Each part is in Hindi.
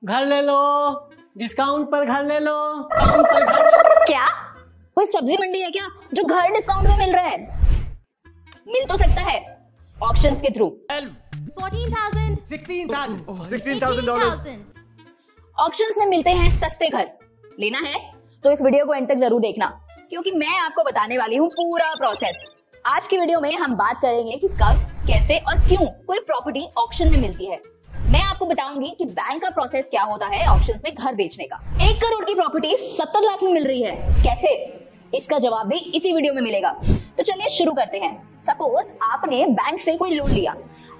घर ले लो, डिस्काउंट पर घर ले लो, डिस्काउंट पर घर ले लो। क्या कोई सब्जी मंडी है क्या जो घर डिस्काउंट में मिल रहा है? मिल तो सकता है ऑक्शंस के थ्रू। 14,000, 16,000 डॉलर्स। ऑक्शंस में मिलते हैं सस्ते घर। लेना है तो इस वीडियो को एंड तक जरूर देखना, क्योंकि मैं आपको बताने वाली हूँ पूरा प्रोसेस। आज की वीडियो में हम बात करेंगे कि कब, कैसे और क्यों कोई प्रॉपर्टी ऑक्शन में मिलती है। मैं आपको बताऊंगी कि बैंक का प्रोसेस क्या होता है ऑक्शंस में घर बेचने का। 1 करोड़ की प्रॉपर्टी 70 लाख में मिल रही है, कैसे? इसका जवाब भी इसी वीडियो में मिलेगा। तो चलिए शुरू करते हैं। सपोज आपने बैंक से कोई लोन लिया।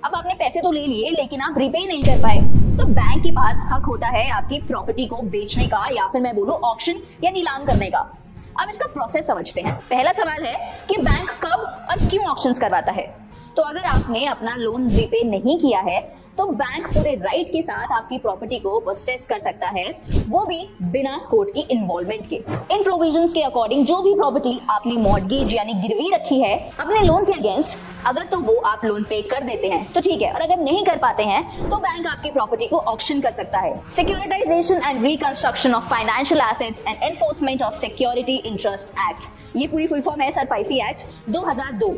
अब आपने पैसे तो ले लिए, लेकिन आप रिपे नहीं कर पाए, तो बैंक के पास हक होता है आपकी प्रॉपर्टी को बेचने का, या फिर मैं बोलूं ऑक्शन या नीलाम करने का। अब इसका प्रोसेस समझते हैं। पहला सवाल है कि बैंक कब और क्यों ऑक्शंस करवाता है। तो अगर आपने अपना लोन रिपे नहीं किया है तो बैंक पूरे राइट के साथ आपकी प्रॉपर्टी को पोसेस कर सकता है, वो भी बिना कोर्ट की इन्वॉल्वमेंट के। इन प्रोविजंस के अकॉर्डिंग जो भी प्रॉपर्टी आपने मॉर्गेज यानी गिरवी रखी है अपने लोन के अगेंस्ट, अगर तो वो आप लोन पे कर देते हैं तो ठीक है, और अगर नहीं कर पाते हैं तो बैंक आपकी प्रॉपर्टी को ऑक्शन कर सकता है। Securitisation and reconstruction of financial assets and enforcement of security interest act, ये पूरी फुल फॉर्म है सरफाइसी एक्ट 2002।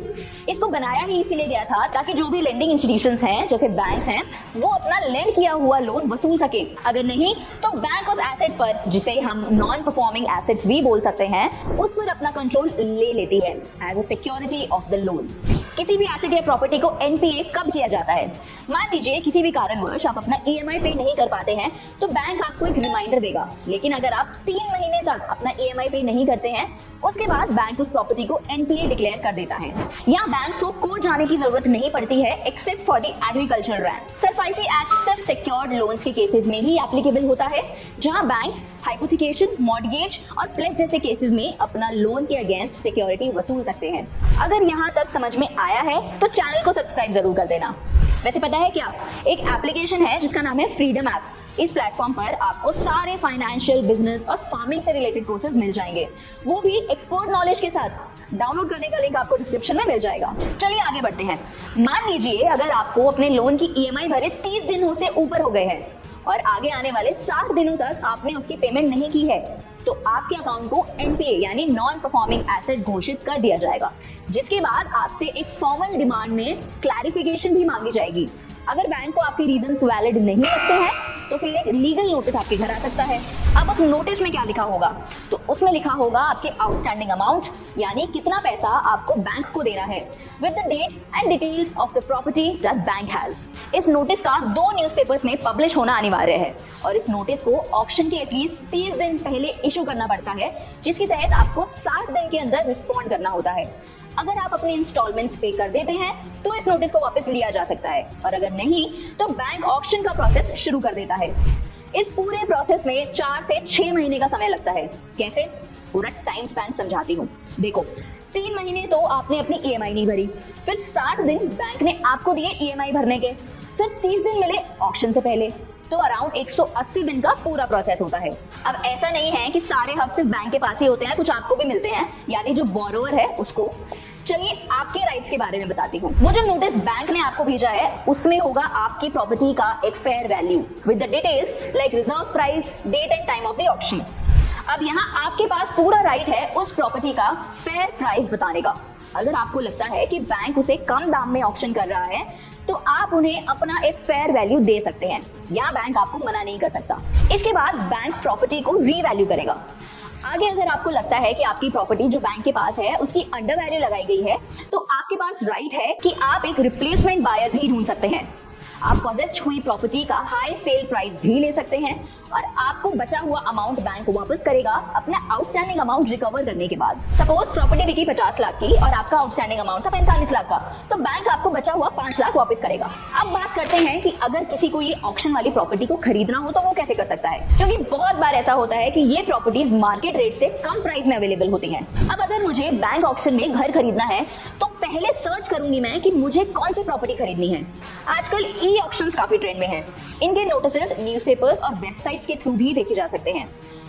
इसको बनाया ही इसीलिए गया था ताकि जो भी लेंडिंग इंस्टीट्यूशंस हैं जैसे बैंक्स हैं वो अपना लेंड किया हुआ लोन वसूल सके। अगर नहीं तो बैंक उस एसेट पर, जिसे हम नॉन परफॉर्मिंग एसेट्स भी बोल सकते हैं, उस पर अपना कंट्रोल ले लेती है as a security of the loan. किसी भी एसेट या प्रॉपर्टी को एनपीए कब किया जाता है? मान लीजिए किसी भी कारणवश आप अपना ईएमआई पे नहीं कर पाते हैं तो बैंक आपको एक रिमाइंडर देगा, लेकिन अगर आप 3 महीने तक अपना ईएमआई पे नहीं करते हैं उसके बाद बैंक उस प्रॉपर्टी को एनपीए डिक्लेयर कर देता है। यहाँ बैंक को कोर्ट जाने की जरूरत नहीं पड़ती है except for the agricultural land. SARFAESI act सिर्फ सिक्योर्ड लोन्स के केसेस में ही एप्लीकेबल होता है, जहाँ बैंक हाइपोथिकेशन, मॉर्गेज और प्लेज जैसे केसेस में अपना लोन के अगेंस्ट सिक्योरिटी वसूल सकते हैं। अगर यहाँ तक समझ में आया है तो चैनल को सब्सक्राइब जरूर कर देना। वैसे पता है क्या, एक एप्लीकेशन है जिसका नाम है फ्रीडम ऐप। इस प्लेटफॉर्म पर आपको सारे फाइनेंशियल, बिजनेस और फार्मिंग से रिलेटेड कोर्सेज मिल जाएंगे, वो भी एक्सपर्ट नॉलेज के साथ। डाउनलोड करने का लिंक आपको डिस्क्रिप्शन में मिल जाएगा। चलिए आगे बढ़ते हैं। मान लीजिए अगर आपको अपने लोन की ईएमआई भरे 30 दिनों से ऊपर हो गए हैं और आगे आने वाले 60 दिनों तक आपने उसकी पेमेंट नहीं की है, तो आपके अकाउंट को एनपीए यानी नॉन परफॉर्मिंग एसेट घोषित कर दिया जाएगा, जिसके बाद आपसे एक फॉर्मल डिमांड में क्लैरिफिकेशन भी मांगी जाएगी। अगर बैंक को आपके रीजंस वैलिड नहीं लगते हैं तो फिर एक लीगल नोटिस आपके घर आ सकता है। अब उस नोटिस में क्या लिखा होगा? तो उसमें लिखा होगा आपके आउटस्टैंडिंग अमाउंट, यानी कितना पैसा आपको बैंक को देना है, with the date and details of the property that bank has. इस नोटिस का 2 न्यूज़पेपर्स में पब्लिश होना अनिवार्य है, और इस नोटिस को ऑक्शन के एटलीस्ट 30 दिन पहले इशू करना पड़ता है, जिसके तहत आपको 60 दिन के अंदर रिस्पॉन्ड करना होता है। अगर आप अपने इंस्टॉलमेंट्स पे कर देते हैं तो इस नोटिस को वापस लिया जा सकता है, और अगर नहीं तो बैंक ऑक्शन का प्रोसेस शुरू कर देता है। इस पूरे प्रोसेस में 4 से 6 महीने का समय लगता है। कैसे? पूरा टाइम स्पैन समझाती हूँ। देखो, 3 महीने तो आपने अपनी ईएमआई नहीं भरी, फिर 60 दिन बैंक ने आपको दिए ईएमआई भरने के, फिर 30 दिन मिले ऑक्शन से पहले, तो अराउंड 180 दिन का पूरा प्रोसेस होता है। अब ऐसा नहीं है कि सारे हक सिर्फ बैंक के पास ही होते हैं, कुछ आपको भी मिलते हैं, यानी जो बोरोवर है उसको। चलिए आपके राइट्स के बारे में बताती हूँ। वो जो नोटिस बैंक ने आपको भेजा है उसमें होगा आपकी प्रॉपर्टी का एक fair value with the details like reserve price, date and time of the auction. अब यहाँ आपके पास पूरा राइट है उस प्रॉपर्टी का फेयर प्राइस बताने का। अगर आपको लगता है कि बैंक उसे कम दाम में ऑक्शन कर रहा है तो आप उन्हें अपना एक फेयर वैल्यू दे सकते हैं, या बैंक आपको मना नहीं कर सकता। इसके बाद बैंक प्रॉपर्टी को रीवैल्यू करेगा। आगे अगर आपको लगता है कि आपकी प्रॉपर्टी जो बैंक के पास है उसकी अंडर वैल्यू लगाई गई है, तो आपके पास राइट है कि आप एक रिप्लेसमेंट बायर भी ढूंढ सकते हैं। आप पॉजेस्ट हुई प्रॉपर्टी का हाई सेल प्राइस भी ले सकते हैं, और आपको बचा हुआ अमाउंट बैंक वापस करेगा अपना आउटस्टैंडिंग अमाउंट रिकवर करने के बाद। सपोज प्रॉपर्टी बिकी 50 लाख की और आपका आउटस्टैंडिंग अमाउंट था 45 लाख का, तो बैंक आपको बचा हुआ 5 लाख वापस करेगा। अब बात करते हैं कि अगर किसी को ये ऑक्शन वाली प्रॉपर्टी को खरीदना हो तो वो कैसे कर सकता है, क्योंकि बहुत बार ऐसा होता है कि ये प्रॉपर्टीज मार्केट रेट से कम प्राइस में अवेलेबल होती हैं। अब अगर मुझे बैंक ऑक्शन में घर खरीदना है तो पहले सर्च करूंगी मैं कि मुझे कौन सी प्रॉपर्टी खरीदनी है। आजकल ई ऑक्शंस काफी ट्रेंड में हैं। इनके नोटिसेस न्यूज़पेपर्स और वेबसाइट्स के थ्रू भी देखे जा सकते हैं।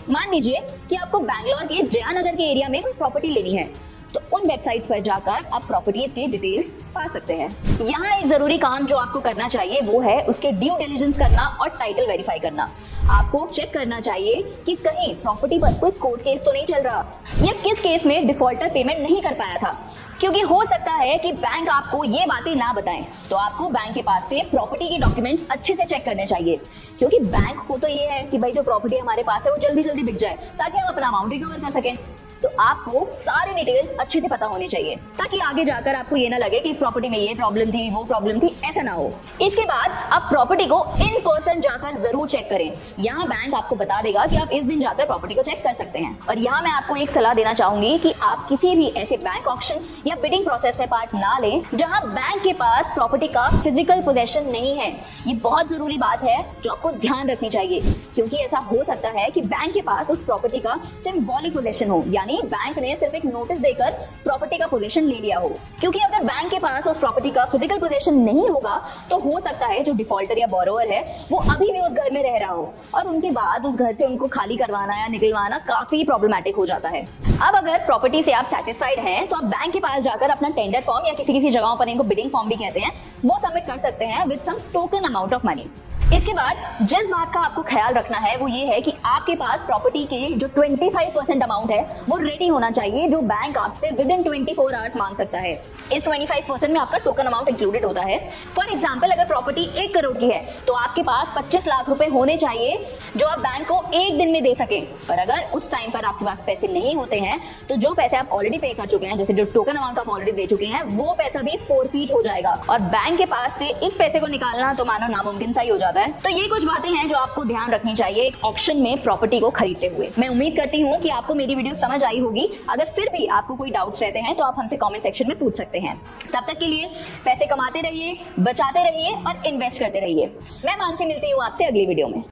मान लीजिए कि आपको बैंगलोर के जयानगर के एरिया में कोई प्रॉपर्टी लेनी है, तो उन वेबसाइट्स पर जाकर आप प्रॉपर्टीज की डिटेल्स पा सकते हैं। यहाँ एक जरूरी काम जो आपको करना चाहिए वो है उसके ड्यू डिलिजेंस करना और टाइटल वेरीफाई करना। आपको चेक करना चाहिए कि कहीं प्रॉपर्टी पर कोई कोर्ट केस तो नहीं चल रहा या किस केस में डिफॉल्टर पेमेंट नहीं कर पाया था, क्योंकि हो सकता है कि बैंक आपको ये बातें ना बताएं। तो आपको बैंक के पास से प्रॉपर्टी के डॉक्यूमेंट्स अच्छे से चेक करने चाहिए, क्योंकि बैंक को तो ये है कि भाई जो प्रॉपर्टी हमारे पास है वो जल्दी जल्दी बिक जाए ताकि हम अपना अमाउंट रिकवर कर सकें। तो आपको सारे डिटेल्स अच्छे से पता होने चाहिए ताकि आगे जाकर आपको ये ना लगे कि प्रॉपर्टी में ये प्रॉब्लम थी वो प्रॉब्लम थी, ऐसा ना हो। इसके बाद आप प्रॉपर्टी को इन पर्सन जाकर जरूर चेक करें। यहाँ बैंक आपको बता देगा कि आप इस दिन जाकर प्रॉपर्टी को चेक कर सकते हैं। और यहाँ मैं आपको एक सलाह देना चाहूंगी कि आप किसी भी ऐसे बैंक ऑक्शन या बिडिंग प्रोसेस में पार्ट ना लें जहाँ बैंक के पास प्रॉपर्टी का फिजिकल पोजेशन नहीं है। ये बहुत जरूरी बात है जो आपको ध्यान रखनी चाहिए, क्योंकि ऐसा हो सकता है कि बैंक के पास उस प्रॉपर्टी का सिंबॉलिक पोजेशन हो, यानी बैंक ने सिर्फ एक नोटिस देकर प्रॉपर्टी का पोजीशन ले लिया हो। क्योंकि अगर बैंक के पास उस प्रॉपर्टी का फिजिकल पोजीशन नहीं होगा तो हो सकता है जो डिफॉल्टर या बोरोवर है वो अभी भी उस घर में रह रहा हो और उनके बाद उस घर से उनको खाली करवाना या निकलवाना काफी प्रॉब्लमेटिक हो जाता है। अब अगर प्रॉपर्टी से आप सेटिस्फाइड हैं तो आप बैंक के पास जाकर अपना टेंडर फॉर्म या किसी जगहों पर इनको बिडिंग फॉर्म भी कहते हैं वो सबमिट कर सकते हैं with some token amount of money. इसके बाद जिस बात का आपको ख्याल रखना है वो ये है कि आपके पास प्रॉपर्टी के जो 25% अमाउंट है वो रेडी होना चाहिए, जो बैंक आपसे विद इन 24 आवर्स मांग सकता है। इस 25% में आपका टोकन अमाउंट इंक्लूडेड होता है। फॉर एग्जांपल, अगर प्रॉपर्टी 1 करोड़ की है तो आपके पास 25 लाख रुपए होने चाहिए जो आप बैंक को एक दिन में दे सके। पर अगर उस टाइम पर आपके पास पैसे नहीं होते हैं तो जो पैसे आप ऑलरेडी पे कर चुके हैं, जैसे जो टोकन अमाउंट आप ऑलरेडी दे चुके हैं, वो पैसा भी फोरफीट हो जाएगा और बैंक के पास से इस पैसे को निकालना तो मानो नामुमकिन सा ही हो जाता है। तो ये कुछ बातें हैं जो आपको ध्यान रखनी चाहिए एक ऑक्शन में प्रॉपर्टी को खरीदते हुए। मैं उम्मीद करती हूँ कि आपको मेरी वीडियो समझ आई होगी। अगर फिर भी आपको कोई डाउट्स रहते हैं तो आप हमसे कमेंट सेक्शन में पूछ सकते हैं। तब तक के लिए पैसे कमाते रहिए, बचाते रहिए और इन्वेस्ट करते रहिए। मैं मानसी मिलती हूँ आपसे अगली वीडियो में।